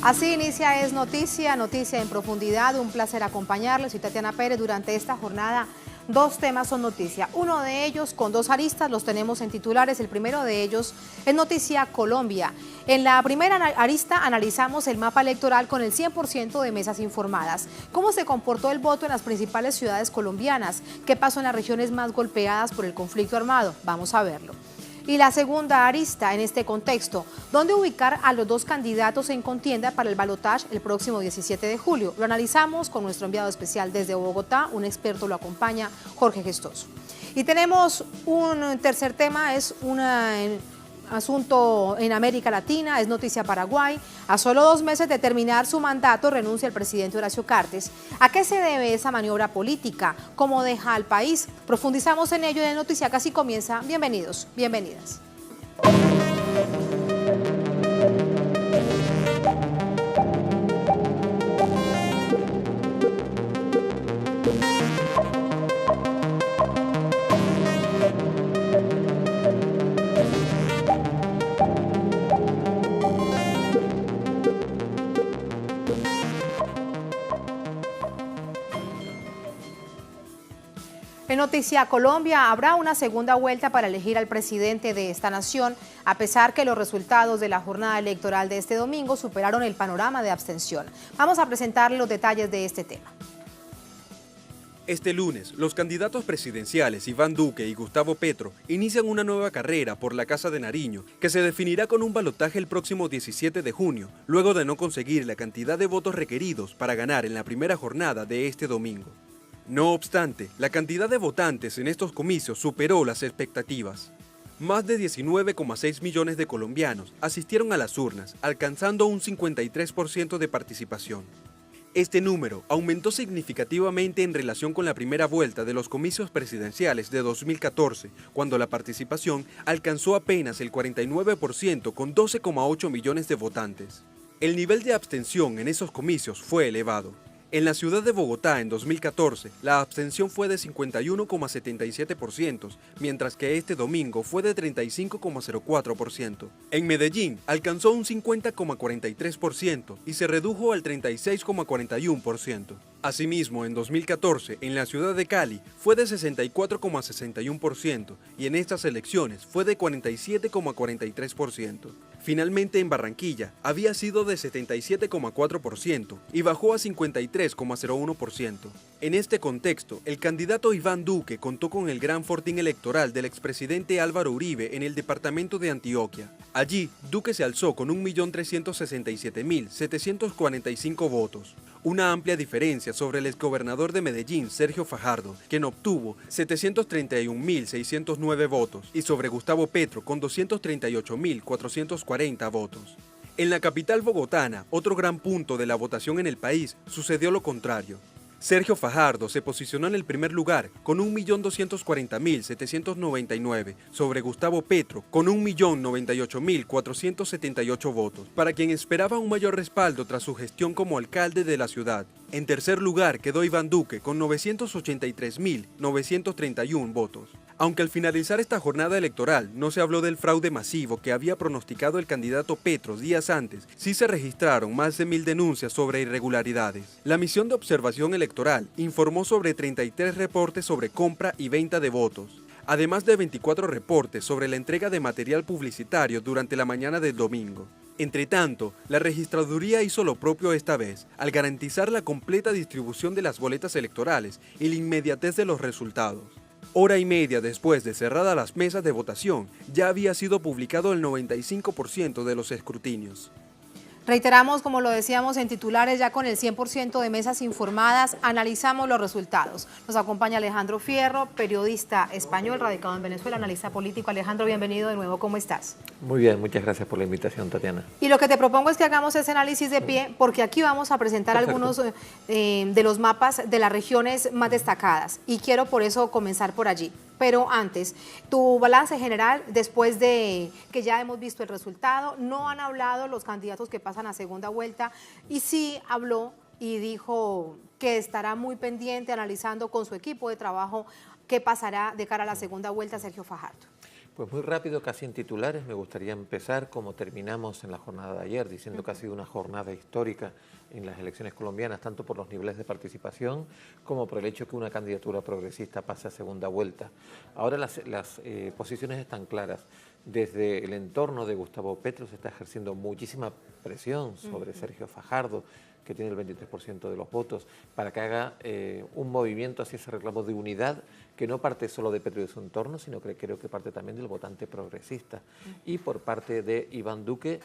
Así inicia Es Noticia, Noticia en Profundidad. Un placer acompañarles. Soy Tatiana Pérez. Durante esta jornada, dos temas son noticia. Uno de ellos con dos aristas, los tenemos en titulares. El primero de ellos es Noticia Colombia. En la primera arista analizamos el mapa electoral con el 100% de mesas informadas. ¿Cómo se comportó el voto en las principales ciudades colombianas? ¿Qué pasó en las regiones más golpeadas por el conflicto armado? Vamos a verlo. Y la segunda arista en este contexto, ¿dónde ubicar a los dos candidatos en contienda para el balotaje el próximo 17 de julio? Lo analizamos con nuestro enviado especial desde Bogotá, un experto lo acompaña, Jorge Gestoso. Y tenemos un tercer tema, es un asunto en América Latina, es noticia Paraguay. A solo 2 meses de terminar su mandato renuncia el presidente Horacio Cartes. ¿A qué se debe esa maniobra política? ¿Cómo deja al país? Profundizamos en ello en Noticia Casi Comienza. Bienvenidos, bienvenidas. En Noticia Colombia, habrá una segunda vuelta para elegir al presidente de esta nación, a pesar que los resultados de la jornada electoral de este domingo superaron el panorama de abstención. Vamos a presentarle los detalles de este tema. Este lunes, los candidatos presidenciales Iván Duque y Gustavo Petro inician una nueva carrera por la Casa de Nariño, que se definirá con un balotaje el próximo 17 de junio, luego de no conseguir la cantidad de votos requeridos para ganar en la primera jornada de este domingo. No obstante, la cantidad de votantes en estos comicios superó las expectativas. Más de 19,6 millones de colombianos asistieron a las urnas, alcanzando un 53% de participación. Este número aumentó significativamente en relación con la primera vuelta de los comicios presidenciales de 2014, cuando la participación alcanzó apenas el 49% con 12,8 millones de votantes. El nivel de abstención en esos comicios fue elevado. En la ciudad de Bogotá, en 2014, la abstención fue de 51,77%, mientras que este domingo fue de 35,04%. En Medellín, alcanzó un 50,43% y se redujo al 36,41%. Asimismo, en 2014, en la ciudad de Cali, fue de 64,61% y en estas elecciones fue de 47,43%. Finalmente, en Barranquilla, había sido de 77,4% y bajó a 53,01%. En este contexto, el candidato Iván Duque contó con el gran fortín electoral del expresidente Álvaro Uribe en el departamento de Antioquia. Allí, Duque se alzó con 1.367.745 votos, una amplia diferencia sobre el exgobernador de Medellín, Sergio Fajardo, quien obtuvo 731.609 votos, y sobre Gustavo Petro con 238.440 votos. En la capital bogotana, otro gran punto de la votación en el país, sucedió lo contrario. Sergio Fajardo se posicionó en el primer lugar con 1.240.799 sobre Gustavo Petro con 1.098.478 votos, para quien esperaba un mayor respaldo tras su gestión como alcalde de la ciudad. En tercer lugar quedó Iván Duque con 983.931 votos. Aunque al finalizar esta jornada electoral no se habló del fraude masivo que había pronosticado el candidato Petro días antes, sí se registraron más de 1.000 denuncias sobre irregularidades. La misión de observación electoral informó sobre 33 reportes sobre compra y venta de votos, además de 24 reportes sobre la entrega de material publicitario durante la mañana del domingo. Entre tanto, la registraduría hizo lo propio esta vez, al garantizar la completa distribución de las boletas electorales y la inmediatez de los resultados. Hora y media después de cerradas las mesas de votación, ya había sido publicado el 95% de los escrutinios. Reiteramos, como lo decíamos en titulares, ya con el 100% de mesas informadas, analizamos los resultados. Nos acompaña Alejandro Fierro, periodista español radicado en Venezuela, analista político. Alejandro, bienvenido de nuevo, ¿cómo estás? Muy bien, muchas gracias por la invitación, Tatiana. Y lo que te propongo es que hagamos ese análisis de pie, porque aquí vamos a presentar algunos de los mapas de las regiones más destacadas, y quiero por eso comenzar por allí. Pero antes, tu balance general, después de que ya hemos visto el resultado, no han hablado los candidatos que pasan a segunda vuelta, y sí habló y dijo que estará muy pendiente analizando con su equipo de trabajo qué pasará de cara a la segunda vuelta Sergio Fajardo. Pues muy rápido, casi en titulares, me gustaría empezar como terminamos en la jornada de ayer, diciendo que ha sido una jornada histórica en las elecciones colombianas, tanto por los niveles de participación como por el hecho que una candidatura progresista pase a segunda vuelta. Ahora las posiciones están claras. Desde el entorno de Gustavo Petro se está ejerciendo muchísima presión sobre Sergio Fajardo, que tiene el 23% de los votos, para que haga un movimiento hacia ese reclamo de unidad que no parte solo de Petro y de su entorno, sino que creo que parte también del votante progresista. Y por parte de Iván Duque,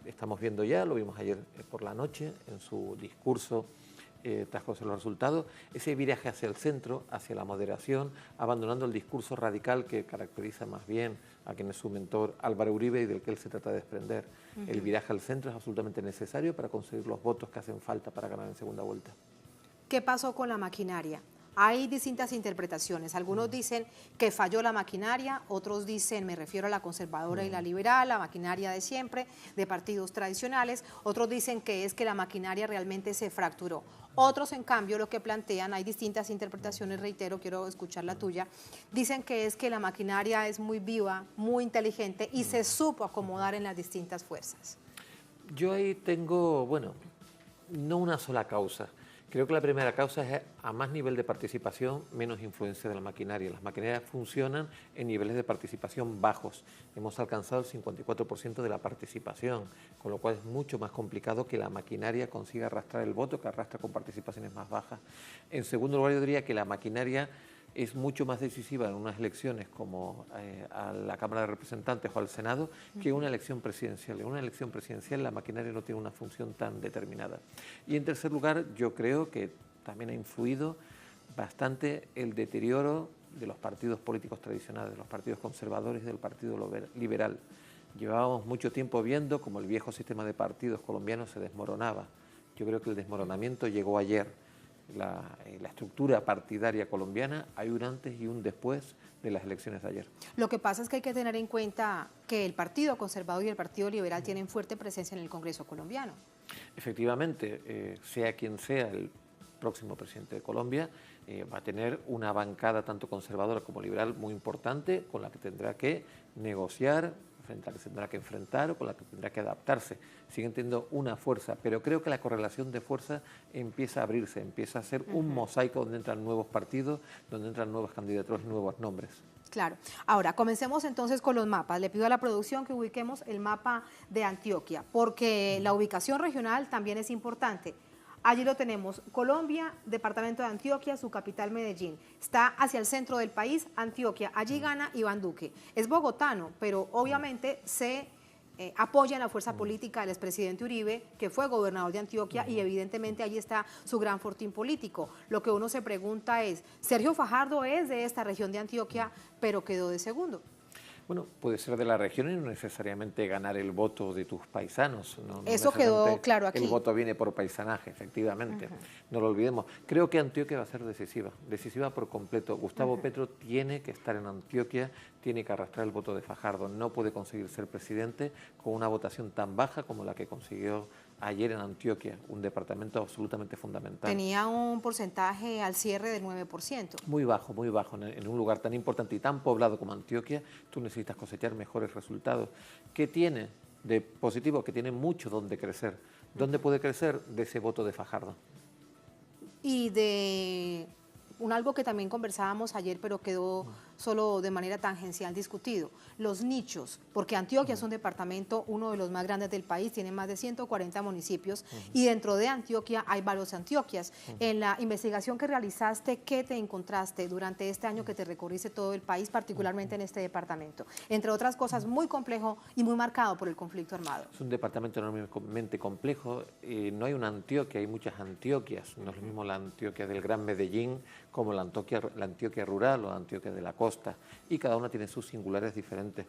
estamos viendo ya, lo vimos ayer por la noche en su discurso tras conocer los resultados, ese viraje hacia el centro, hacia la moderación, abandonando el discurso radical que caracteriza más bien a quien es su mentor Álvaro Uribe y del que él se trata de desprender. El viraje al centro es absolutamente necesario para conseguir los votos que hacen falta para ganar en segunda vuelta. ¿Qué pasó con la maquinaria? Hay distintas interpretaciones. Algunos dicen que falló la maquinaria, otros dicen, me refiero a la conservadora y la liberal, la maquinaria de siempre, de partidos tradicionales. Otros dicen que es que la maquinaria realmente se fracturó. Otros, en cambio, lo que plantean, hay distintas interpretaciones, reitero, quiero escuchar la tuya, dicen que es que la maquinaria es muy viva, muy inteligente y se supo acomodar en las distintas fuerzas. Yo ahí tengo, bueno, no una sola causa. Creo que la primera causa es a más nivel de participación, menos influencia de la maquinaria. Las maquinarias funcionan en niveles de participación bajos. Hemos alcanzado el 54% de la participación, con lo cual es mucho más complicado que la maquinaria consiga arrastrar el voto, que arrastra con participaciones más bajas. En segundo lugar, yo diría que la maquinaria es mucho más decisiva en unas elecciones como a la Cámara de Representantes o al Senado que una elección presidencial. En una elección presidencial la maquinaria no tiene una función tan determinada. Y en tercer lugar, yo creo que también ha influido bastante el deterioro de los partidos políticos tradicionales, de los partidos conservadores y del Partido Liberal. Llevábamos mucho tiempo viendo cómo el viejo sistema de partidos colombianos se desmoronaba. Yo creo que el desmoronamiento llegó ayer. La estructura partidaria colombiana, hay un antes y un después de las elecciones de ayer. Lo que pasa es que hay que tener en cuenta que el Partido Conservador y el Partido Liberal tienen fuerte presencia en el Congreso colombiano. Efectivamente, sea quien sea el próximo presidente de Colombia, va a tener una bancada tanto conservadora como liberal muy importante con la que tendrá que negociar, frente a la que se tendrá que enfrentar o con la que tendrá que adaptarse. Siguen teniendo una fuerza, pero creo que la correlación de fuerza empieza a abrirse, empieza a ser un mosaico donde entran nuevos partidos, donde entran nuevas candidaturas y nuevos nombres. Claro. Ahora, comencemos entonces con los mapas. Le pido a la producción que ubiquemos el mapa de Antioquia, porque la ubicación regional también es importante. Allí lo tenemos, Colombia, departamento de Antioquia, su capital Medellín. Está hacia el centro del país, Antioquia. Allí gana Iván Duque. Es bogotano, pero obviamente se apoya en la fuerza política del expresidente Uribe, que fue gobernador de Antioquia, y evidentemente allí está su gran fortín político. Lo que uno se pregunta es, Sergio Fajardo es de esta región de Antioquia, pero quedó de segundo. Bueno, puede ser de la región y no necesariamente ganar el voto de tus paisanos. No Eso quedó claro aquí. El voto viene por paisanaje, efectivamente. No lo olvidemos. Creo que Antioquia va a ser decisiva por completo. Gustavo Petro tiene que estar en Antioquia, tiene que arrastrar el voto de Fajardo. No puede conseguir ser presidente con una votación tan baja como la que consiguió ayer en Antioquia, un departamento absolutamente fundamental. Tenía un porcentaje al cierre del 9%. Muy bajo, muy bajo. En un lugar tan importante y tan poblado como Antioquia, tú necesitas cosechar mejores resultados. ¿Qué tiene de positivo? Que tiene mucho donde crecer. ¿Dónde puede crecer? De ese voto de Fajardo. Y de algo que también conversábamos ayer, pero quedó solo de manera tangencial discutido, los nichos, porque Antioquia es un departamento, uno de los más grandes del país, tiene más de 140 municipios, y dentro de Antioquia hay varios Antioquias. En la investigación que realizaste, ¿qué te encontraste durante este año que te recorriste todo el país, particularmente en este departamento? Entre otras cosas, muy complejo y muy marcado por el conflicto armado. Es un departamento enormemente complejo, no hay una Antioquia, hay muchas Antioquias, no es lo mismo la Antioquia del Gran Medellín como la Antioquia rural o la Antioquia de la costa, y cada una tiene sus singulares diferentes.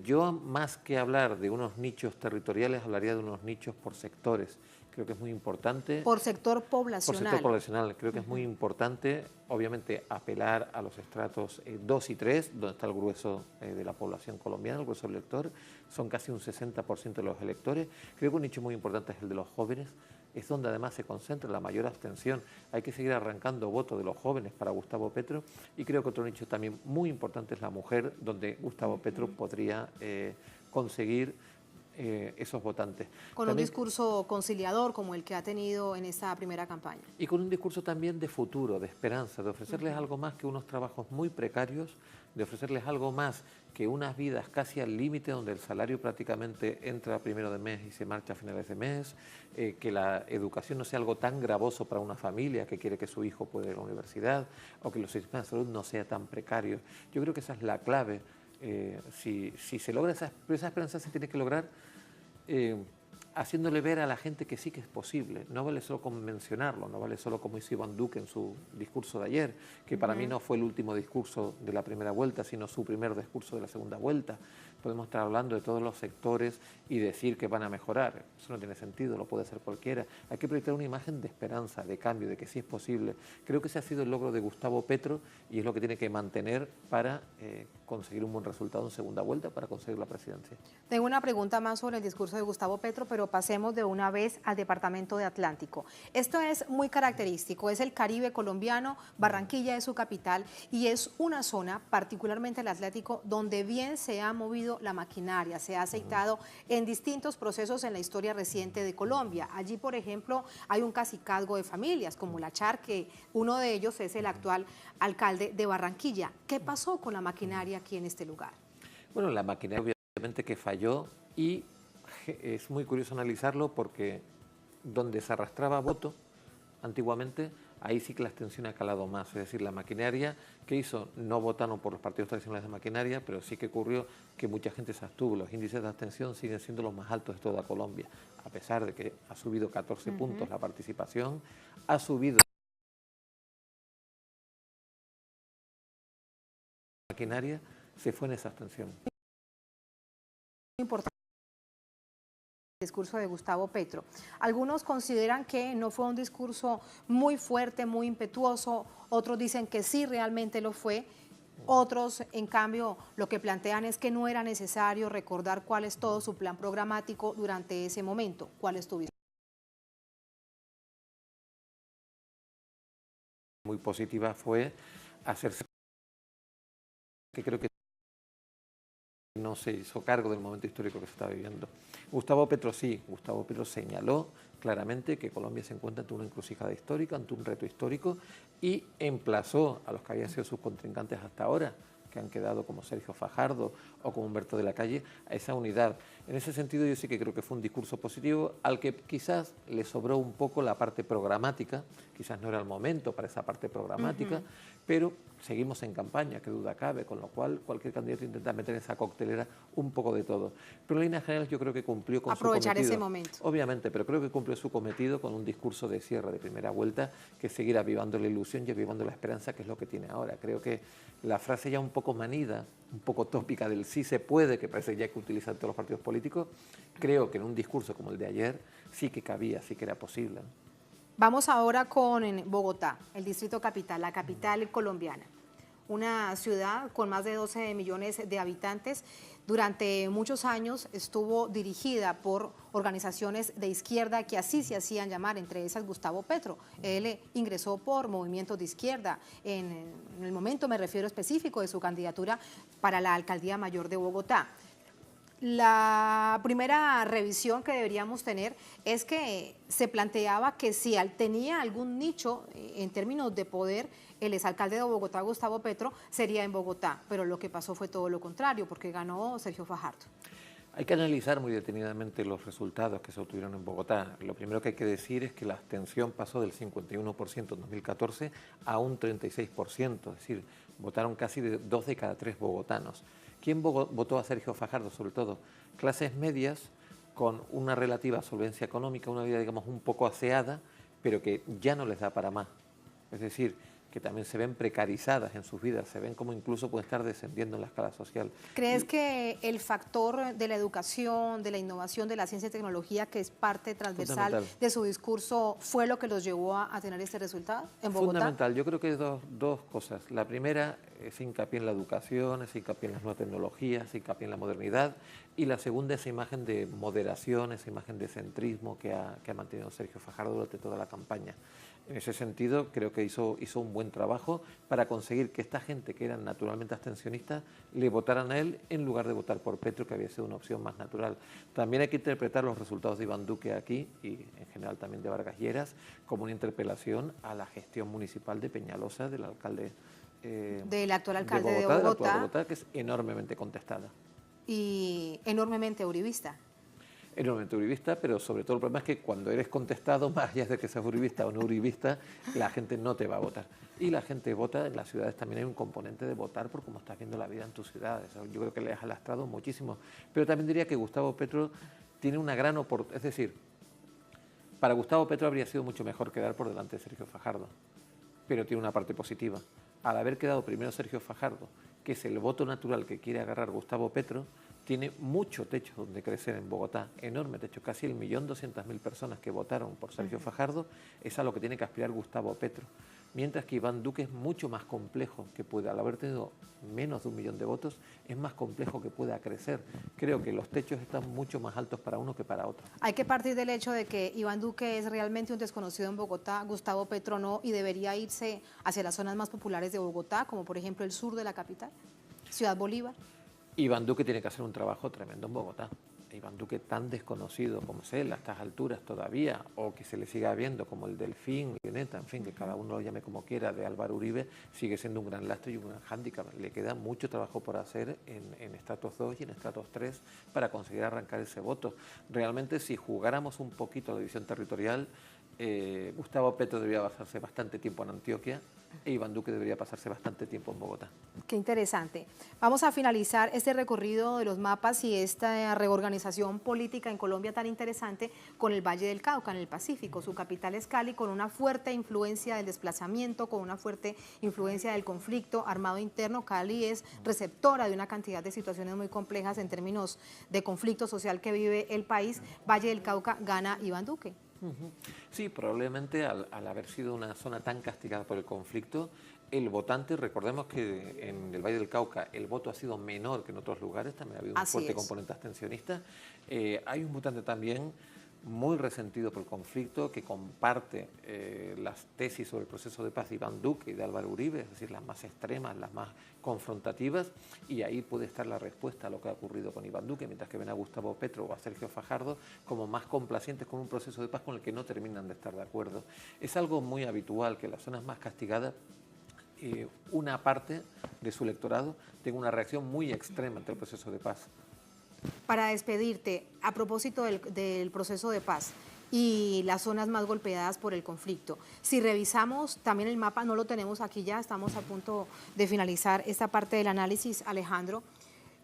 Yo, más que hablar de unos nichos territoriales, hablaría de unos nichos por sectores. Creo que es muy importante. Por sector poblacional. Por sector poblacional. Creo que es muy importante, obviamente, apelar a los estratos 2 y 3, donde está el grueso de la población colombiana, el grueso elector. Son casi un 60% de los electores. Creo que un nicho muy importante es el de los jóvenes. es donde además se concentra la mayor abstención. Hay que seguir arrancando votos de los jóvenes para Gustavo Petro, y creo que otro nicho también muy importante es la mujer, donde Gustavo Petro podría conseguir esos votantes. Con un discurso conciliador como el que ha tenido en esta primera campaña. Y con un discurso también de futuro, de esperanza, de ofrecerles algo más que unos trabajos muy precarios, de ofrecerles algo más que unas vidas casi al límite, donde el salario prácticamente entra a primero de mes y se marcha a finales de mes, que la educación no sea algo tan gravoso para una familia que quiere que su hijo pueda ir a la universidad, o que los sistemas de salud no sea tan precarios. Yo creo que esa es la clave. Si se logra esa esperanza, se tiene que lograr haciéndole ver a la gente que sí que es posible. No vale solo con mencionarlo, no vale solo como hizo Iván Duque en su discurso de ayer, que para mí no fue el último discurso de la primera vuelta, sino su primer discurso de la segunda vuelta. Podemos estar hablando de todos los sectores y decir que van a mejorar. Eso no tiene sentido, lo puede hacer cualquiera. Hay que proyectar una imagen de esperanza, de cambio, de que sí es posible. Creo que ese ha sido el logro de Gustavo Petro y es lo que tiene que mantener para conseguir un buen resultado en segunda vuelta, para conseguir la presidencia. Tengo una pregunta más sobre el discurso de Gustavo Petro, pero pasemos de una vez al departamento de Atlántico. Esto es muy característico, es el Caribe colombiano, Barranquilla es su capital y es una zona, particularmente el Atlántico, donde bien se ha movido la maquinaria, se ha aceitado en distintos procesos en la historia reciente de Colombia. Allí, por ejemplo, hay un cacicazgo de familias, como la Char, que uno de ellos es el actual alcalde de Barranquilla. ¿Qué pasó con la maquinaria aquí en este lugar? Bueno, la maquinaria obviamente que falló, y es muy curioso analizarlo porque donde se arrastraba voto antiguamente, ahí sí que la abstención ha calado más. Es decir, la maquinaria que hizo, no votaron por los partidos tradicionales de maquinaria, pero sí que ocurrió que mucha gente se abstuvo. Los índices de abstención siguen siendo los más altos de toda Colombia, a pesar de que ha subido 14 puntos la participación, ha subido la maquinaria, se fue en esa abstención. Importante el discurso de Gustavo Petro. Algunos consideran que no fue un discurso muy fuerte, muy impetuoso, otros dicen que sí realmente lo fue, otros en cambio lo que plantean es que no era necesario recordar cuál es todo su plan programático durante ese momento. ¿Cuál es tu visión? Muy positiva fue hacerse, que creo que no se hizo cargo del momento histórico que se está viviendo. Gustavo Petro sí, Gustavo Petro señaló claramente que Colombia se encuentra ante una encrucijada histórica, ante un reto histórico, y emplazó a los que habían sido sus contrincantes hasta ahora, que han quedado como Sergio Fajardo o como Humberto de la Calle, a esa unidad. En ese sentido yo sí que creo que fue un discurso positivo, al que quizás le sobró un poco la parte programática, quizás no era el momento para esa parte programática, pero seguimos en campaña, qué duda cabe, con lo cual cualquier candidato intenta meter en esa coctelera un poco de todo. Pero en líneas generales yo creo que cumplió con su cometido. Aprovechar ese momento. Obviamente, pero creo que cumplió su cometido con un discurso de cierre de primera vuelta, que es seguir avivando la ilusión y avivando la esperanza, que es lo que tiene ahora. Creo que la frase ya un poco manida, un poco tópica del sí se puede, que parece ya que utilizan todos los partidos políticos, creo que en un discurso como el de ayer sí que cabía, sí que era posible. Vamos ahora con Bogotá, el distrito capital, la capital colombiana. Una ciudad con más de 12 millones de habitantes. Durante muchos años estuvo dirigida por organizaciones de izquierda que así se hacían llamar, entre esas Gustavo Petro. Él ingresó por movimientos de izquierda. En el momento me refiero específico de su candidatura para la alcaldía mayor de Bogotá. La primera revisión que deberíamos tener es que se planteaba que si tenía algún nicho en términos de poder, el exalcalde de Bogotá, Gustavo Petro, sería en Bogotá, pero lo que pasó fue todo lo contrario, porque ganó Sergio Fajardo. Hay que analizar muy detenidamente los resultados que se obtuvieron en Bogotá. Lo primero que hay que decir es que la abstención pasó del 51% en 2014 a un 36%, es decir, votaron casi 2 de cada 3 bogotanos. ¿Quién votó a Sergio Fajardo? Sobre todo clases medias con una relativa solvencia económica, una vida, digamos, un poco aseada, pero que ya no les da para más. Es decir, que también se ven precarizadas en sus vidas, se ven como incluso pueden estar descendiendo en la escala social. ¿Crees que el factor de la educación, de la innovación, de la ciencia y tecnología, que es parte transversal de su discurso, fue lo que los llevó a tener este resultado en Bogotá? Fundamental, yo creo que hay dos cosas. La primera es hincapié en la educación, es hincapié en las nuevas tecnologías, es hincapié en la modernidad, y la segunda es imagen de moderación, esa imagen de centrismo que ha mantenido Sergio Fajardo durante toda la campaña. En ese sentido, creo que hizo un buen trabajo para conseguir que esta gente que eran naturalmente abstencionistas le votaran a él en lugar de votar por Petro, que había sido una opción más natural. También hay que interpretar los resultados de Iván Duque aquí, y en general también de Vargas Lleras, como una interpelación a la gestión municipal de Peñalosa, del alcalde del actual alcalde de Bogotá, Bogotá, que es enormemente contestada. Y enormemente uribista. Enormemente uribista, pero sobre todo el problema es que cuando eres contestado, más allá de que seas uribista o no uribista, la gente no te va a votar. Y la gente vota, en las ciudades también hay un componente de votar por cómo estás viendo la vida en tus ciudades. Yo creo que le has lastrado muchísimo. Pero también diría que Gustavo Petro tiene una gran oportunidad, es decir, para Gustavo Petro habría sido mucho mejor quedar por delante de Sergio Fajardo, pero tiene una parte positiva. Al haber quedado primero Sergio Fajardo, que es el voto natural que quiere agarrar Gustavo Petro, tiene mucho techo donde crecer en Bogotá, enorme techo, casi 1.200.000 personas que votaron por Sergio Fajardo, es a lo que tiene que aspirar Gustavo Petro. Mientras que Iván Duque es mucho más complejo, que puede, al haber tenido menos de 1 millón de votos, es más complejo que pueda crecer. Creo que los techos están mucho más altos para uno que para otro. Hay que partir del hecho de que Iván Duque es realmente un desconocido en Bogotá, Gustavo Petro no, y debería irse hacia las zonas más populares de Bogotá, como por ejemplo el sur de la capital, Ciudad Bolívar. Iván Duque tiene que hacer un trabajo tremendo en Bogotá. Iván Duque, tan desconocido como es él a estas alturas todavía, o que se le siga viendo como el Delfín, Lioneta, en fin, que cada uno lo llame como quiera, de Álvaro Uribe, sigue siendo un gran lastre y un gran hándicap. Le queda mucho trabajo por hacer en estratos 2 y en estratos 3 para conseguir arrancar ese voto. Realmente, si jugáramos un poquito a la división territorial, Gustavo Petro debería pasarse bastante tiempo en Antioquia e Iván Duque debería pasarse bastante tiempo en Bogotá. Qué interesante. Vamos a finalizar este recorrido de los mapas y esta reorganización política en Colombia tan interesante con el Valle del Cauca, en el Pacífico. Su capital es Cali, con una fuerte influencia del desplazamiento, con una fuerte influencia del conflicto armado interno. Cali es receptora de una cantidad de situaciones muy complejas en términos de conflicto social que vive el país. Valle del Cauca gana Iván Duque. Sí, probablemente al haber sido una zona tan castigada por el conflicto, el votante, recordemos que en el Valle del Cauca el voto ha sido menor que en otros lugares, también ha habido un fuerte componente abstencionista. Hay un votante también muy resentido por el conflicto, que comparte las tesis sobre el proceso de paz de Iván Duque y de Álvaro Uribe, es decir, las más extremas, las más confrontativas, y ahí puede estar la respuesta a lo que ha ocurrido con Iván Duque, mientras que ven a Gustavo Petro o a Sergio Fajardo como más complacientes con un proceso de paz con el que no terminan de estar de acuerdo. Es algo muy habitual que en las zonas más castigadas una parte de su electorado tenga una reacción muy extrema ante el proceso de paz. Para despedirte, a propósito del proceso de paz y las zonas más golpeadas por el conflicto, si revisamos también el mapa, no lo tenemos aquí ya, estamos a punto de finalizar esta parte del análisis, Alejandro,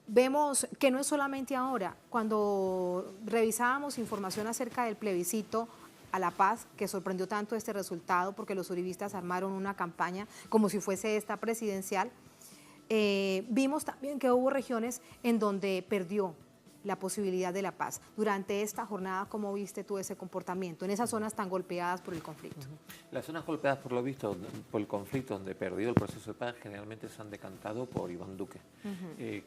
vemos que no es solamente ahora, cuando revisábamos información acerca del plebiscito a la paz, que sorprendió tanto este resultado porque los uribistas armaron una campaña como si fuese esta presidencial, vimos también que hubo regiones en donde perdió la posibilidad de la paz. Durante esta jornada, ¿cómo viste tú ese comportamiento en esas zonas tan golpeadas por el conflicto? Las zonas golpeadas por lo visto por el conflicto, donde perdió el proceso de paz, generalmente se han decantado por Iván Duque.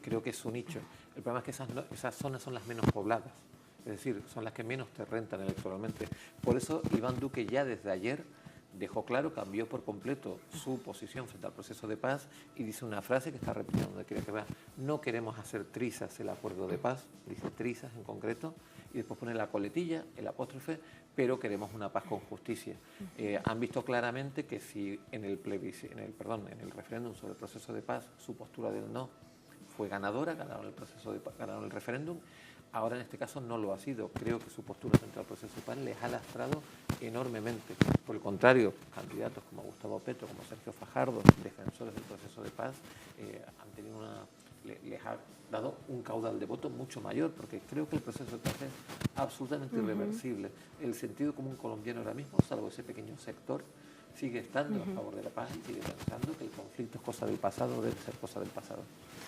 Creo que es su nicho. El problema es que esas zonas son las menos pobladas, es decir, son las que menos te rentan electoralmente. Por eso Iván Duque ya desde ayer dejó claro, cambió por completo su posición frente al proceso de paz y dice una frase que está repitiendo donde quiera que vea: no queremos hacer trizas el acuerdo de paz, dice trizas en concreto, y después pone la coletilla, el apóstrofe, pero queremos una paz con justicia. Han visto claramente que si en el referéndum sobre el proceso de paz su postura del no fue ganadora, ganaron el referéndum. Ahora en este caso no lo ha sido. Creo que su postura frente al proceso de paz les ha lastrado enormemente. Por el contrario, candidatos como Gustavo Petro, como Sergio Fajardo, defensores del proceso de paz, les ha dado un caudal de voto mucho mayor, porque creo que el proceso de paz es absolutamente irreversible. El sentido común colombiano ahora mismo, salvo ese pequeño sector, sigue estando a favor de la paz y sigue pensando que el conflicto es cosa del pasado, debe ser cosa del pasado.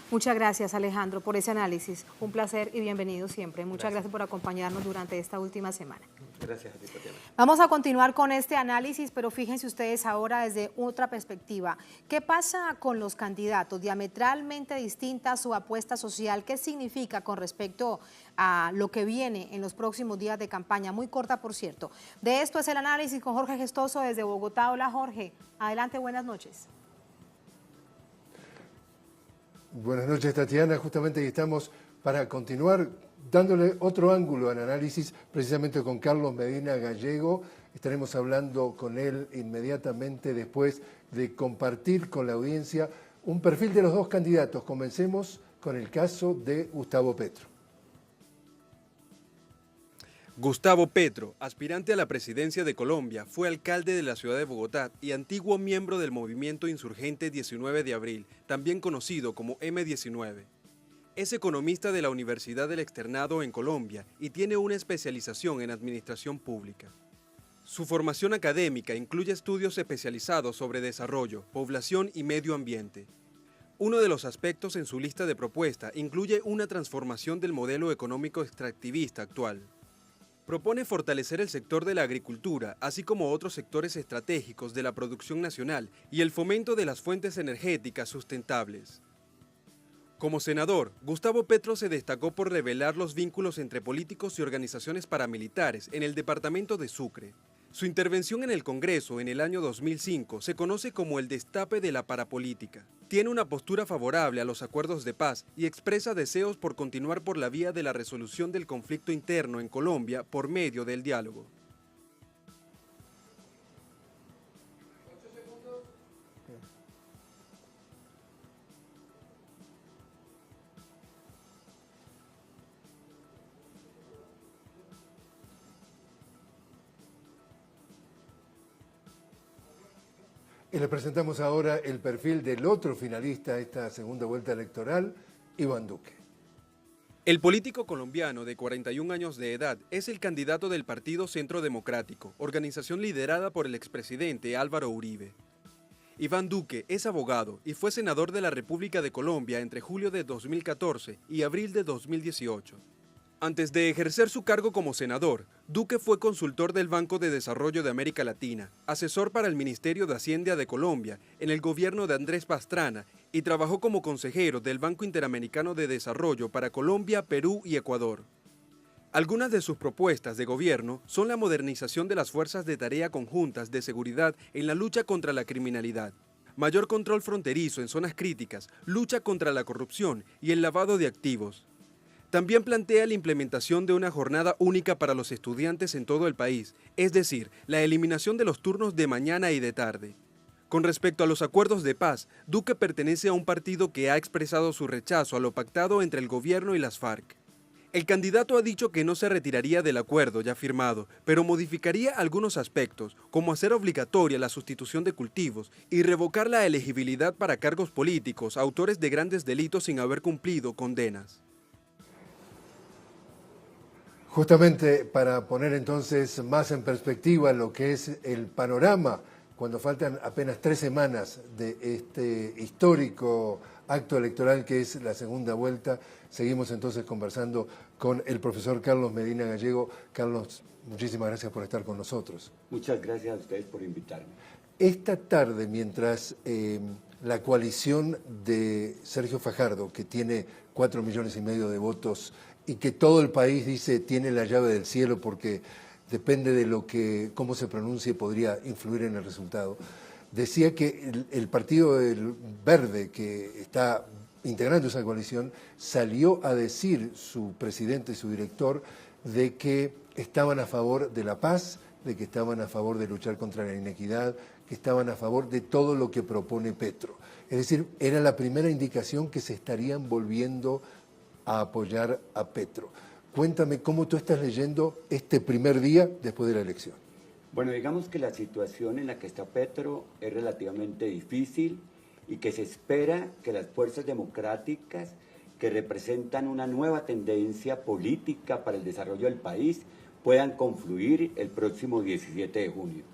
Muchas gracias, Alejandro, por ese análisis. Un placer y bienvenido siempre. Muchas gracias por acompañarnos durante esta última semana. Gracias a ti, Tatiana. Vamos a continuar con este análisis, pero fíjense ustedes ahora desde otra perspectiva. ¿Qué pasa con los candidatos? Diametralmente distinta su apuesta social. ¿Qué significa con respecto a lo que viene en los próximos días de campaña? Muy corta, por cierto. De esto es el análisis con Jorge Gestoso desde Bogotá. Hola, Jorge. Adelante, buenas noches. Buenas noches, Tatiana. Justamente aquí estamos para continuar dándole otro ángulo al análisis, precisamente con Carlos Medina Gallego. Estaremos hablando con él inmediatamente después de compartir con la audiencia un perfil de los dos candidatos. Comencemos con el caso de Gustavo Petro. Gustavo Petro, aspirante a la presidencia de Colombia, fue alcalde de la ciudad de Bogotá y antiguo miembro del movimiento insurgente 19 de abril, también conocido como M19. Es economista de la Universidad del Externado en Colombia y tiene una especialización en administración pública. Su formación académica incluye estudios especializados sobre desarrollo, población y medio ambiente. Uno de los aspectos en su lista de propuesta incluye una transformación del modelo económico extractivista actual. Propone fortalecer el sector de la agricultura, así como otros sectores estratégicos de la producción nacional y el fomento de las fuentes energéticas sustentables. Como senador, Gustavo Petro se destacó por revelar los vínculos entre políticos y organizaciones paramilitares en el departamento de Sucre. Su intervención en el Congreso en el año 2005 se conoce como el destape de la parapolítica. Tiene una postura favorable a los acuerdos de paz y expresa deseos por continuar por la vía de la resolución del conflicto interno en Colombia por medio del diálogo. Y le presentamos ahora el perfil del otro finalista de esta segunda vuelta electoral, Iván Duque. El político colombiano de 41 años de edad es el candidato del Partido Centro Democrático, organización liderada por el expresidente Álvaro Uribe. Iván Duque es abogado y fue senador de la República de Colombia entre julio de 2014 y abril de 2018. Antes de ejercer su cargo como senador, Duque fue consultor del Banco de Desarrollo de América Latina, asesor para el Ministerio de Hacienda de Colombia en el gobierno de Andrés Pastrana y trabajó como consejero del Banco Interamericano de Desarrollo para Colombia, Perú y Ecuador. Algunas de sus propuestas de gobierno son la modernización de las fuerzas de tarea conjuntas de seguridad en la lucha contra la criminalidad, mayor control fronterizo en zonas críticas, lucha contra la corrupción y el lavado de activos. También plantea la implementación de una jornada única para los estudiantes en todo el país, es decir, la eliminación de los turnos de mañana y de tarde. Con respecto a los acuerdos de paz, Duque pertenece a un partido que ha expresado su rechazo a lo pactado entre el gobierno y las FARC. El candidato ha dicho que no se retiraría del acuerdo ya firmado, pero modificaría algunos aspectos, como hacer obligatoria la sustitución de cultivos y revocar la elegibilidad para cargos políticos a autores de grandes delitos sin haber cumplido condenas. Justamente para poner entonces más en perspectiva lo que es el panorama, cuando faltan apenas 3 semanas de este histórico acto electoral que es la segunda vuelta, seguimos entonces conversando con el profesor Carlos Medina Gallego. Carlos, muchísimas gracias por estar con nosotros. Muchas gracias a ustedes por invitarme. Esta tarde, mientras la coalición de Sergio Fajardo, que tiene 4,5 millones de votos, y que todo el país dice tiene la llave del cielo porque depende de cómo se pronuncie podría influir en el resultado. Decía que el Partido del Verde, que está integrando esa coalición, salió a decir su presidente y su director de que estaban a favor de la paz, de que estaban a favor de luchar contra la inequidad, que estaban a favor de todo lo que propone Petro. Es decir, era la primera indicación que se estarían volviendo a apoyar a Petro. Cuéntame cómo tú estás leyendo este primer día después de la elección. Bueno, digamos que la situación en la que está Petro es relativamente difícil y que se espera que las fuerzas democráticas que representan una nueva tendencia política para el desarrollo del país puedan confluir el próximo 17 de junio.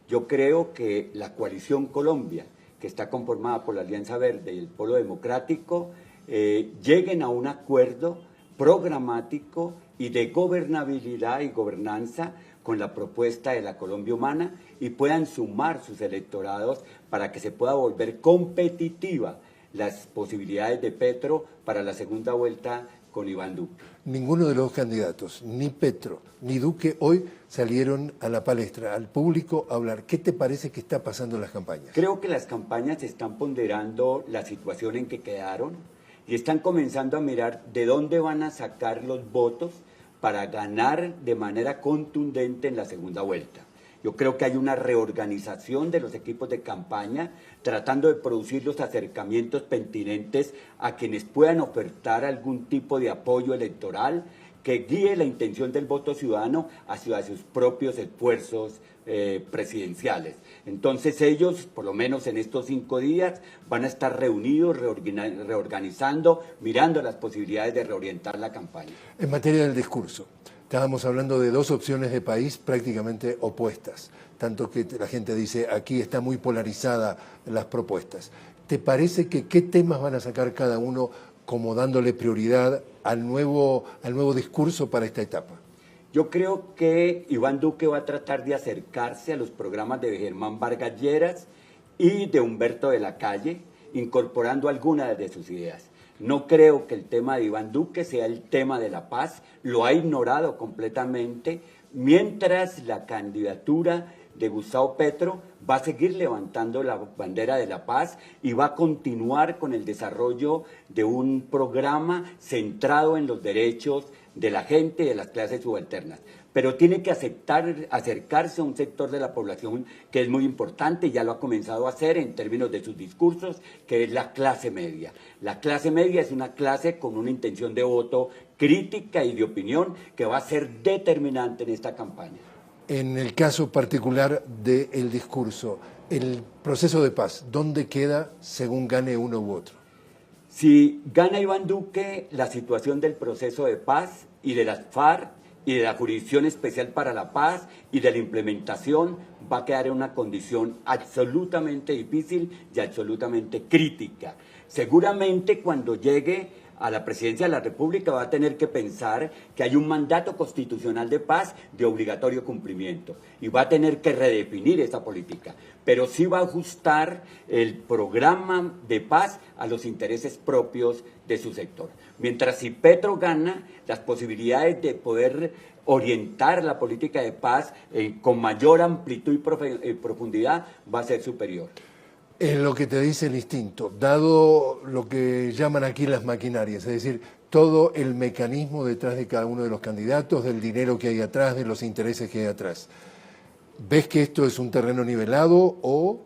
Yo creo que la coalición Colombia, que está conformada por la Alianza Verde y el Polo Democrático, lleguen a un acuerdo programático y de gobernabilidad y gobernanza con la propuesta de la Colombia Humana y puedan sumar sus electorados para que se pueda volver competitiva las posibilidades de Petro para la segunda vuelta con Iván Duque. Ninguno de los candidatos, ni Petro ni Duque, hoy salieron a la palestra, al público, a hablar. ¿Qué te parece que está pasando en las campañas? Creo que las campañas están ponderando la situación en que quedaron y están comenzando a mirar de dónde van a sacar los votos para ganar de manera contundente en la segunda vuelta. Yo creo que hay una reorganización de los equipos de campaña, tratando de producir los acercamientos pertinentes a quienes puedan ofertar algún tipo de apoyo electoral que guíe la intención del voto ciudadano hacia sus propios esfuerzos presidenciales. Entonces ellos, por lo menos en estos 5 días, van a estar reunidos, reorganizando, mirando las posibilidades de reorientar la campaña. En materia del discurso, estábamos hablando de 2 opciones de país prácticamente opuestas, tanto que la gente dice aquí está muy polarizada las propuestas. ¿Te parece que qué temas van a sacar cada uno como dándole prioridad al nuevo discurso para esta etapa? Yo creo que Iván Duque va a tratar de acercarse a los programas de Germán Vargas Lleras y de Humberto de la Calle, incorporando algunas de sus ideas. No creo que el tema de Iván Duque sea el tema de la paz, lo ha ignorado completamente, mientras la candidatura de Gustavo Petro va a seguir levantando la bandera de la paz y va a continuar con el desarrollo de un programa centrado en los derechos de la gente y de las clases subalternas. Pero tiene que acercarse a un sector de la población que es muy importante, ya lo ha comenzado a hacer en términos de sus discursos, que es la clase media. La clase media es una clase con una intención de voto crítica y de opinión que va a ser determinante en esta campaña. En el caso particular del discurso, el proceso de paz, ¿dónde queda según gane uno u otro? Si gana Iván Duque, la situación del proceso de paz y de las FARC y de la Jurisdicción Especial para la Paz y de la implementación va a quedar en una condición absolutamente difícil y absolutamente crítica. Seguramente cuando llegue a la presidencia de la República va a tener que pensar que hay un mandato constitucional de paz de obligatorio cumplimiento y va a tener que redefinir esa política, pero sí va a ajustar el programa de paz a los intereses propios de su sector. Mientras si Petro gana, las posibilidades de poder orientar la política de paz con mayor amplitud y profundidad va a ser superior. Es lo que te dice el instinto, dado lo que llaman aquí las maquinarias, es decir, todo el mecanismo detrás de cada uno de los candidatos, del dinero que hay atrás, de los intereses que hay atrás. ¿Ves que esto es un terreno nivelado o...?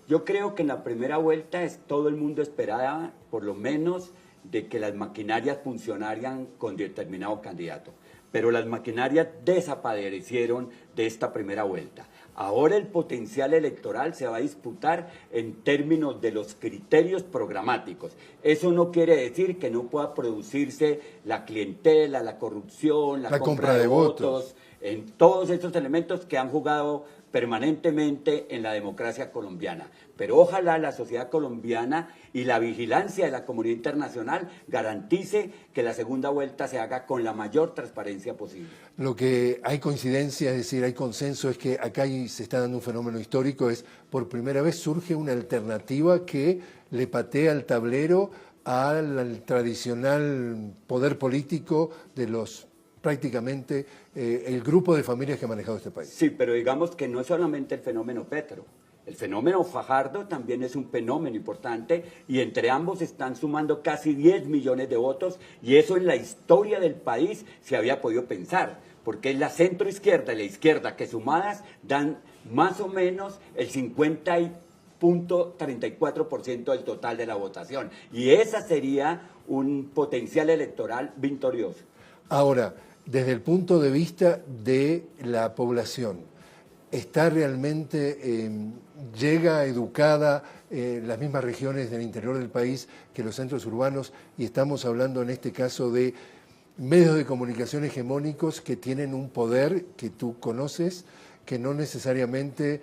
Yo creo que en la primera vuelta todo el mundo esperaba, por lo menos, de que las maquinarias funcionaran con determinado candidato. Pero las maquinarias desaparecieron de esta primera vuelta. Ahora el potencial electoral se va a disputar en términos de los criterios programáticos. Eso no quiere decir que no pueda producirse la clientela, la corrupción, la compra de votos, en todos estos elementos que han jugado permanentemente en la democracia colombiana. Pero ojalá la sociedad colombiana y la vigilancia de la comunidad internacional garantice que la segunda vuelta se haga con la mayor transparencia posible. Lo que hay coincidencia, es decir, hay consenso, es que acá se está dando un fenómeno histórico, es por primera vez surge una alternativa que le patea el tablero al tradicional poder político de los prácticamente el grupo de familias que ha manejado este país. Sí, pero digamos que no es solamente el fenómeno Petro. El fenómeno Fajardo también es un fenómeno importante y entre ambos están sumando casi 10 millones de votos y eso en la historia del país se había podido pensar, porque es la centroizquierda y la izquierda que sumadas dan más o menos el 50.34% del total de la votación y esa sería un potencial electoral victorioso. Ahora, desde el punto de vista de la población, ¿está realmente, llega educada las mismas regiones del interior del país que los centros urbanos? Y estamos hablando en este caso de medios de comunicación hegemónicos que tienen un poder que tú conoces, que no necesariamente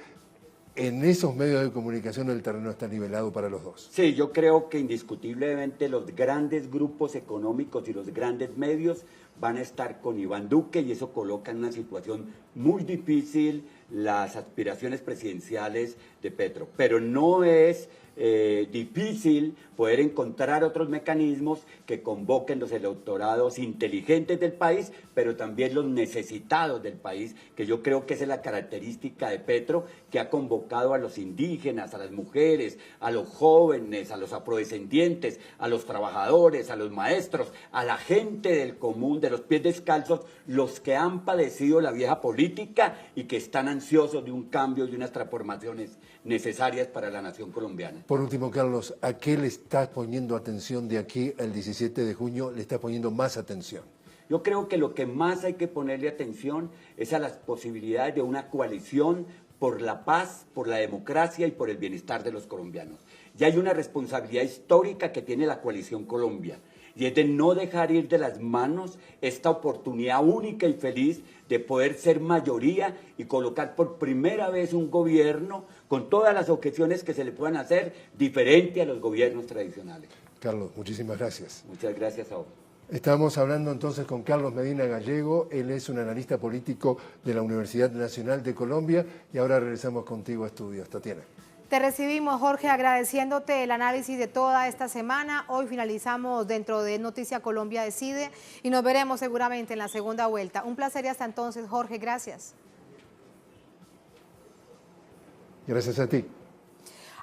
en esos medios de comunicación el terreno está nivelado para los dos. Sí, yo creo que indiscutiblemente los grandes grupos económicos y los grandes medios van a estar con Iván Duque y eso coloca en una situación muy difícil las aspiraciones presidenciales de Petro. Pero no es difícil poder encontrar otros mecanismos que convoquen los electorados inteligentes del país, pero también los necesitados del país, que yo creo que esa es la característica de Petro, que ha convocado a los indígenas, a las mujeres, a los jóvenes, a los afrodescendientes, a los trabajadores, a los maestros, a la gente del común, de los pies descalzos, los que han padecido la vieja política y que están ansiosos de un cambio y unas transformaciones necesarias para la nación colombiana. Por último, Carlos, ¿a qué le estás poniendo atención de aquí al 17 de junio? ¿Le estás poniendo más atención? Yo creo que lo que más hay que ponerle atención es a las posibilidades de una coalición por la paz, por la democracia y por el bienestar de los colombianos. Ya hay una responsabilidad histórica que tiene la coalición Colombia, y es de no dejar ir de las manos esta oportunidad única y feliz de poder ser mayoría y colocar por primera vez un gobierno con todas las objeciones que se le puedan hacer, diferente a los gobiernos tradicionales. Carlos, muchísimas gracias. Muchas gracias a vos. Estamos hablando entonces con Carlos Medina Gallego, él es un analista político de la Universidad Nacional de Colombia y ahora regresamos contigo a estudios. Tatiana. Te recibimos, Jorge, agradeciéndote el análisis de toda esta semana. Hoy finalizamos dentro de Noticia Colombia Decide y nos veremos seguramente en la segunda vuelta. Un placer y hasta entonces, Jorge, gracias. Gracias a ti.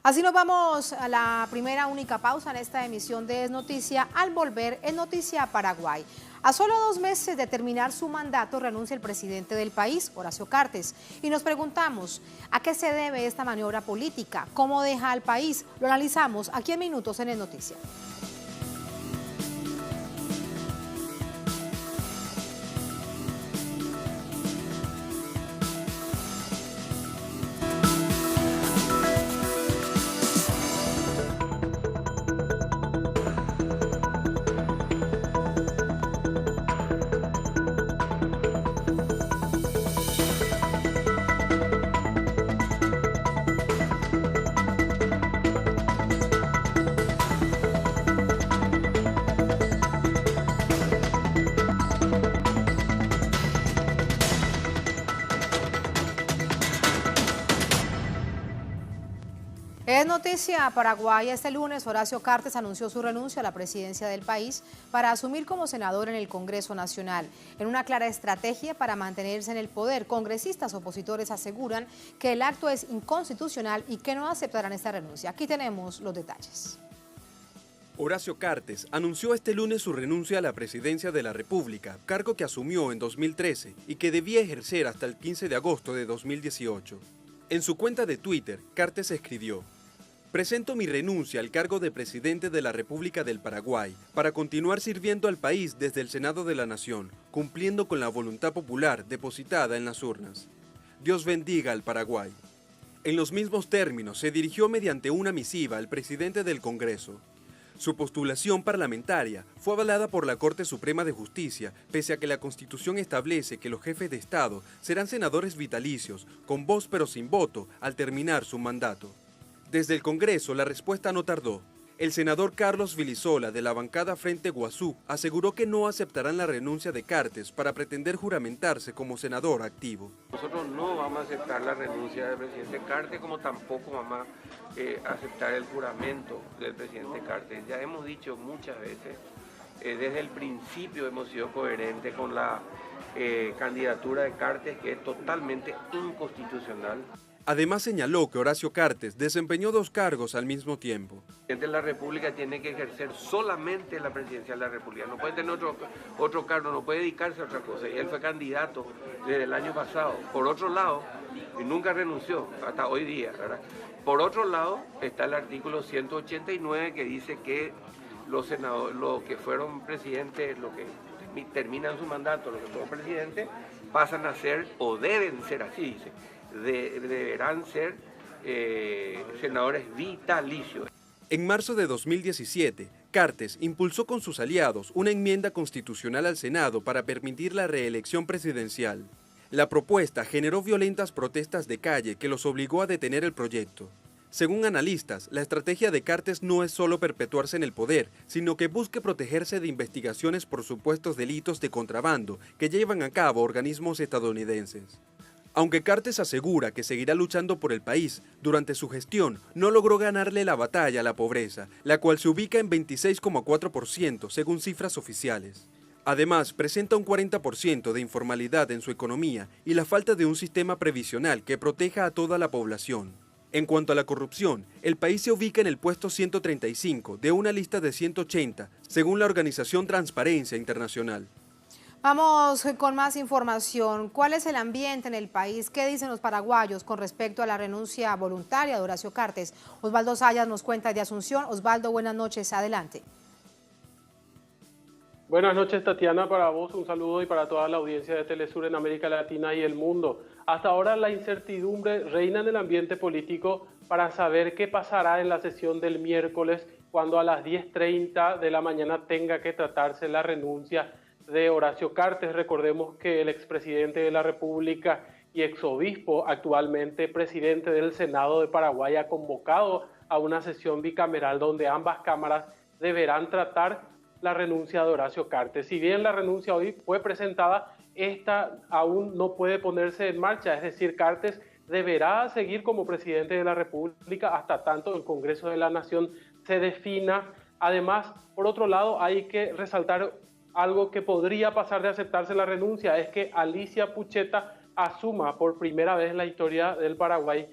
Así nos vamos a la primera única pausa en esta emisión de Es Noticia. Al volver, Es Noticia Paraguay. A solo 2 meses de terminar su mandato, renuncia el presidente del país, Horacio Cartes. Y nos preguntamos, ¿a qué se debe esta maniobra política? ¿Cómo deja al país? Lo analizamos aquí en Minutos en Es Noticia. Es noticia Paraguay. Este lunes, Horacio Cartes anunció su renuncia a la presidencia del país para asumir como senador en el Congreso Nacional. En una clara estrategia para mantenerse en el poder, congresistas opositores aseguran que el acto es inconstitucional y que no aceptarán esta renuncia. Aquí tenemos los detalles. Horacio Cartes anunció este lunes su renuncia a la presidencia de la República, cargo que asumió en 2013 y que debía ejercer hasta el 15 de agosto de 2018. En su cuenta de Twitter, Cartes escribió: "Presento mi renuncia al cargo de presidente de la República del Paraguay para continuar sirviendo al país desde el Senado de la Nación, cumpliendo con la voluntad popular depositada en las urnas. Dios bendiga al Paraguay". En los mismos términos se dirigió mediante una misiva al presidente del Congreso. Su postulación parlamentaria fue avalada por la Corte Suprema de Justicia, pese a que la Constitución establece que los jefes de Estado serán senadores vitalicios, con voz pero sin voto, al terminar su mandato. Desde el Congreso la respuesta no tardó. El senador Carlos Vilisola, de la bancada Frente Guazú, aseguró que no aceptarán la renuncia de Cartes para pretender juramentarse como senador activo. Nosotros no vamos a aceptar la renuncia del presidente Cartes, como tampoco vamos a aceptar el juramento del presidente Cartes. Ya hemos dicho muchas veces, desde el principio hemos sido coherentes con la candidatura de Cartes, que es totalmente inconstitucional. Además señaló que Horacio Cartes desempeñó 2 cargos al mismo tiempo. El presidente de la República tiene que ejercer solamente la presidencia de la República, no puede tener otro cargo, no puede dedicarse a otra cosa. Y él fue candidato desde el año pasado. Por otro lado, y nunca renunció hasta hoy día, ¿verdad? Por otro lado, está el artículo 189 que dice que los senadores, los que fueron presidentes, los que terminan su mandato, los que fueron presidentes, pasan a ser, o deben ser así, dice, deberán ser senadores vitalicios. En marzo de 2017, Cartes impulsó con sus aliados una enmienda constitucional al Senado para permitir la reelección presidencial. La propuesta generó violentas protestas de calle que los obligó a detener el proyecto. Según analistas, la estrategia de Cartes no es solo perpetuarse en el poder, sino que busque protegerse de investigaciones por supuestos delitos de contrabando que llevan a cabo organismos estadounidenses. Aunque Cartes asegura que seguirá luchando por el país, durante su gestión no logró ganarle la batalla a la pobreza, la cual se ubica en 26,4% según cifras oficiales. Además, presenta un 40% de informalidad en su economía y la falta de un sistema previsional que proteja a toda la población. En cuanto a la corrupción, el país se ubica en el puesto 135 de una lista de 180, según la organización Transparencia Internacional. Vamos con más información. ¿Cuál es el ambiente en el país? ¿Qué dicen los paraguayos con respecto a la renuncia voluntaria de Horacio Cartes? Osvaldo Sayas nos cuenta de Asunción. Osvaldo, buenas noches. Adelante. Buenas noches, Tatiana, para vos un saludo y para toda la audiencia de Telesur en América Latina y el mundo. Hasta ahora la incertidumbre reina en el ambiente político para saber qué pasará en la sesión del miércoles cuando a las 10:30 de la mañana tenga que tratarse la renuncia de Horacio Cartes. Recordemos que el expresidente de la República y exobispo, actualmente presidente del Senado de Paraguay, ha convocado a una sesión bicameral donde ambas cámaras deberán tratar la renuncia de Horacio Cartes. Si bien la renuncia hoy fue presentada, esta aún no puede ponerse en marcha, es decir, Cartes deberá seguir como presidente de la República hasta tanto el Congreso de la Nación se defina. Además, por otro lado, hay que resaltar algo que podría pasar de aceptarse la renuncia, es que Alicia Pucheta asuma por primera vez en la historia del Paraguay.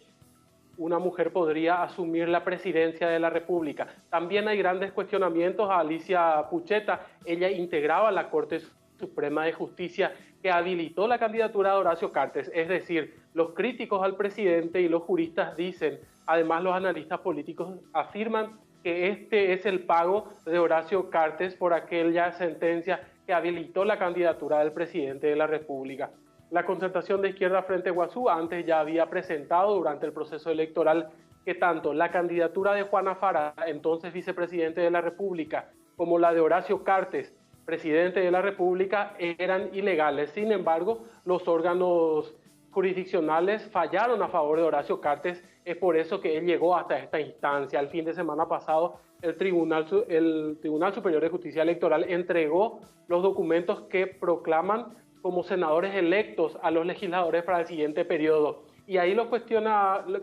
Una mujer podría asumir la presidencia de la República. También hay grandes cuestionamientos a Alicia Pucheta. Ella integraba la Corte Suprema de Justicia que habilitó la candidatura de Horacio Cartes. Es decir, los críticos al presidente y los juristas dicen, además los analistas políticos afirman que este es el pago de Horacio Cartes por aquella sentencia que habilitó la candidatura del presidente de la República. La concertación de Izquierda Frente Guazú antes ya había presentado durante el proceso electoral que tanto la candidatura de Juana Fara, entonces vicepresidente de la República, como la de Horacio Cartes, presidente de la República, eran ilegales. Sin embargo, los órganos jurisdiccionales fallaron a favor de Horacio Cartes. Es por eso que él llegó hasta esta instancia. El fin de semana pasado, el Tribunal Superior de Justicia Electoral entregó los documentos que proclaman como senadores electos a los legisladores para el siguiente periodo. Y ahí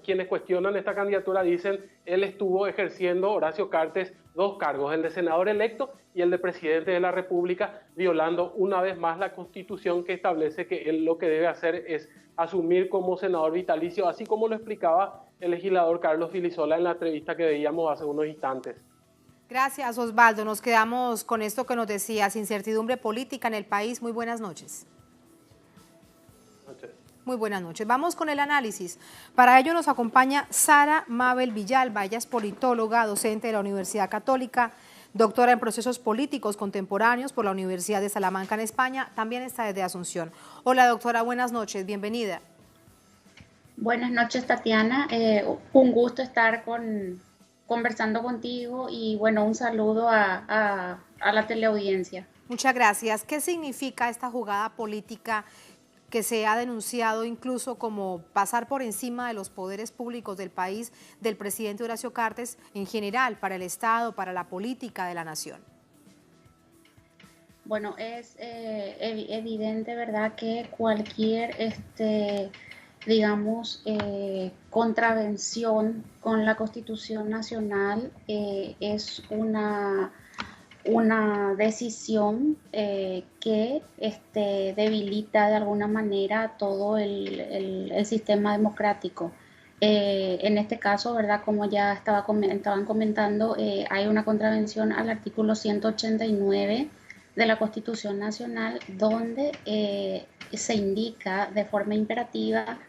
quienes cuestionan esta candidatura dicen, él estuvo ejerciendo, Horacio Cartes, dos cargos, el de senador electo y el de presidente de la República, violando una vez más la Constitución que establece que él lo que debe hacer es asumir como senador vitalicio, así como lo explicaba el legislador Carlos Filisola en la entrevista que veíamos hace unos instantes. Gracias, Osvaldo. Nos quedamos con esto que nos decías, incertidumbre política en el país. Muy buenas noches. Muy buenas noches. Vamos con el análisis. Para ello nos acompaña Sara Mabel Villalba. Ella es politóloga, docente de la Universidad Católica, doctora en procesos políticos contemporáneos por la Universidad de Salamanca en España. También está desde Asunción. Hola, doctora, buenas noches. Bienvenida. Buenas noches, Tatiana. Un gusto estar conversando contigo y bueno, un saludo a la teleaudiencia. Muchas gracias. ¿Qué significa esta jugada política que se ha denunciado incluso como pasar por encima de los poderes públicos del país del presidente Horacio Cartes en general para el Estado, para la política de la nación? Bueno, es evidente, ¿verdad?, que cualquier digamos, contravención con la Constitución Nacional es una decisión que debilita de alguna manera todo el sistema democrático. En este caso, ¿verdad?, como ya estaban comentando, hay una contravención al artículo 189 de la Constitución Nacional donde se indica de forma imperativa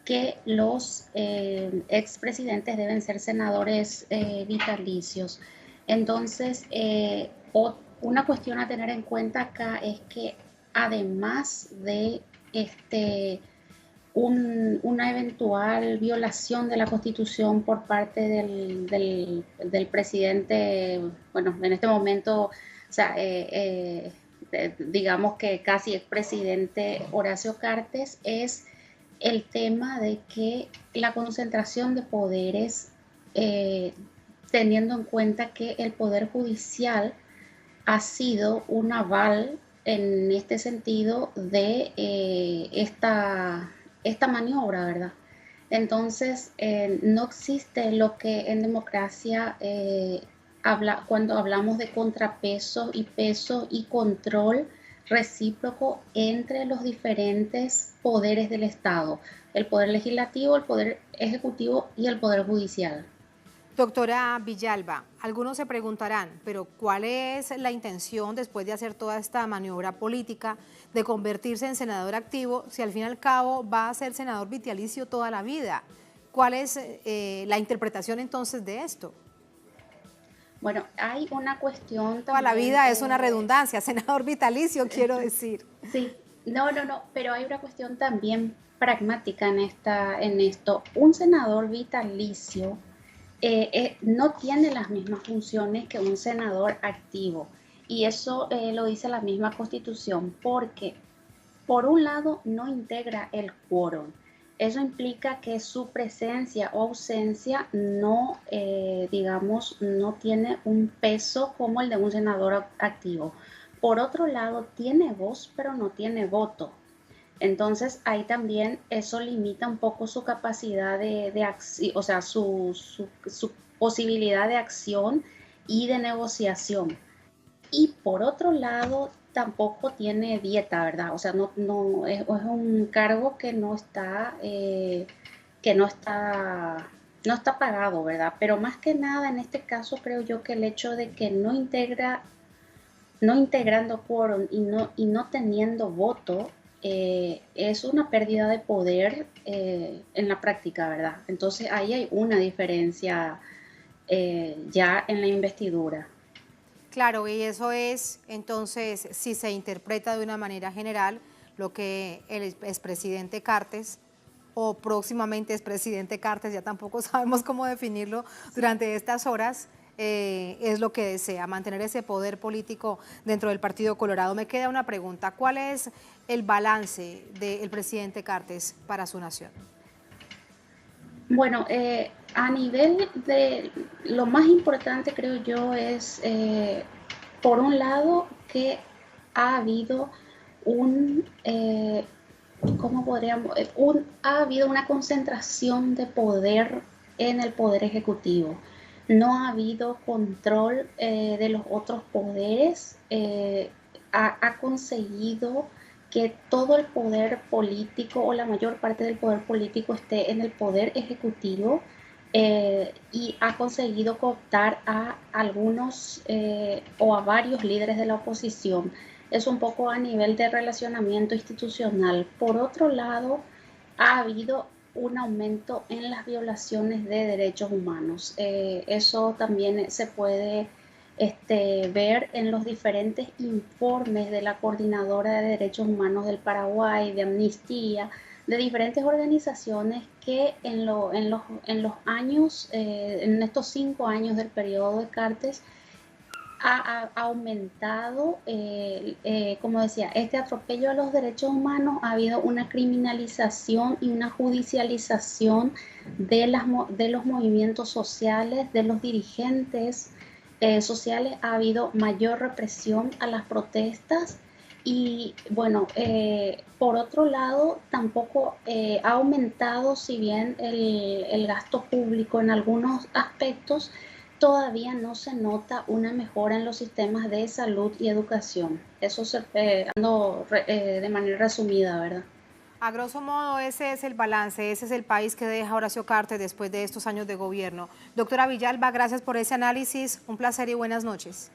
que los expresidentes deben ser senadores vitalicios. Entonces, una cuestión a tener en cuenta acá es que además de una eventual violación de la Constitución por parte del presidente, bueno, en este momento, o sea, digamos que casi expresidente Horacio Cartes, es el tema de que la concentración de poderes, teniendo en cuenta que el Poder Judicial ha sido un aval en este sentido de esta maniobra, ¿verdad? Entonces, no existe lo que en democracia cuando hablamos de contrapeso y peso y control recíproco entre los diferentes poderes del Estado, el poder legislativo, el poder ejecutivo y el poder judicial. Doctora Villalba, algunos se preguntarán, pero ¿cuál es la intención después de hacer toda esta maniobra política de convertirse en senador activo si al fin y al cabo va a ser senador vitalicio toda la vida? ¿Cuál es la interpretación entonces de esto? Bueno, hay una cuestión toda también, la vida es una redundancia, senador vitalicio quiero decir. Sí, no, pero hay una cuestión también pragmática en esto. Un senador vitalicio no tiene las mismas funciones que un senador activo, y eso lo dice la misma Constitución, porque por un lado no integra el quórum. Eso implica que su presencia o ausencia no, digamos, no tiene un peso como el de un senador activo. Por otro lado, tiene voz, pero no tiene voto. Entonces, ahí también eso limita un poco su capacidad de acción, o sea, su posibilidad de acción y de negociación. Y por otro lado, tampoco tiene dieta, ¿verdad? O sea, no es un cargo que no está pagado, ¿verdad? Pero más que nada, en este caso, creo yo que el hecho de que no integrando quórum y no teniendo voto, es una pérdida de poder en la práctica, ¿verdad? Entonces ahí hay una diferencia ya en la investidura. Claro, y eso es, entonces, si se interpreta de una manera general, lo que el expresidente Cartes, o próximamente expresidente Cartes, ya tampoco sabemos cómo definirlo durante estas horas, es lo que desea, mantener ese poder político dentro del Partido Colorado. Me queda una pregunta, ¿cuál es el balance del presidente Cartes para su nación? Bueno, a nivel de lo más importante, creo yo, es por un lado que ha habido ha habido una concentración de poder en el poder ejecutivo. No ha habido control de los otros poderes. Ha conseguido que todo el poder político o la mayor parte del poder político esté en el poder ejecutivo, y ha conseguido cooptar a algunos o a varios líderes de la oposición. Es un poco a nivel de relacionamiento institucional. Por otro lado, ha habido un aumento en las violaciones de derechos humanos. Eso también se puede ver en los diferentes informes de la Coordinadora de Derechos Humanos del Paraguay, de Amnistía, de diferentes organizaciones que en los años, en estos 5 años del periodo de Cartes, ha aumentado, como decía, este atropello a los derechos humanos. Ha habido una criminalización y una judicialización de los movimientos sociales, de los dirigentes sociales. Ha habido mayor represión a las protestas y, bueno, por otro lado, tampoco ha aumentado, si bien el gasto público en algunos aspectos, todavía no se nota una mejora en los sistemas de salud y educación. Eso de manera resumida, ¿verdad? A grosso modo, ese es el balance, ese es el país que deja Horacio Cartes después de estos años de gobierno. Doctora Villalba, gracias por ese análisis, un placer y buenas noches.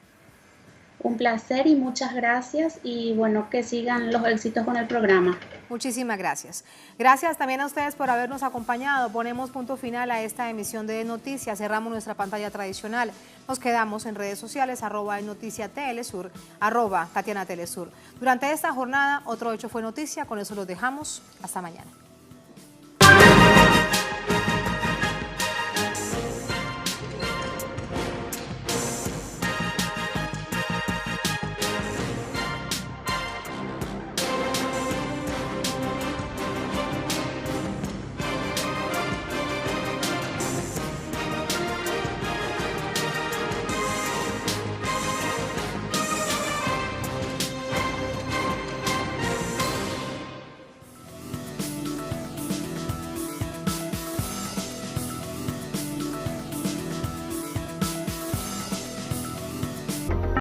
Un placer y muchas gracias, y bueno, que sigan los éxitos con el programa. Muchísimas gracias. Gracias también a ustedes por habernos acompañado. Ponemos punto final a esta emisión de Noticias. Cerramos nuestra pantalla tradicional. Nos quedamos en redes sociales, @noticiatelesur, @TatianaTelesur. Durante esta jornada, otro hecho fue noticia. Con eso los dejamos. Hasta mañana.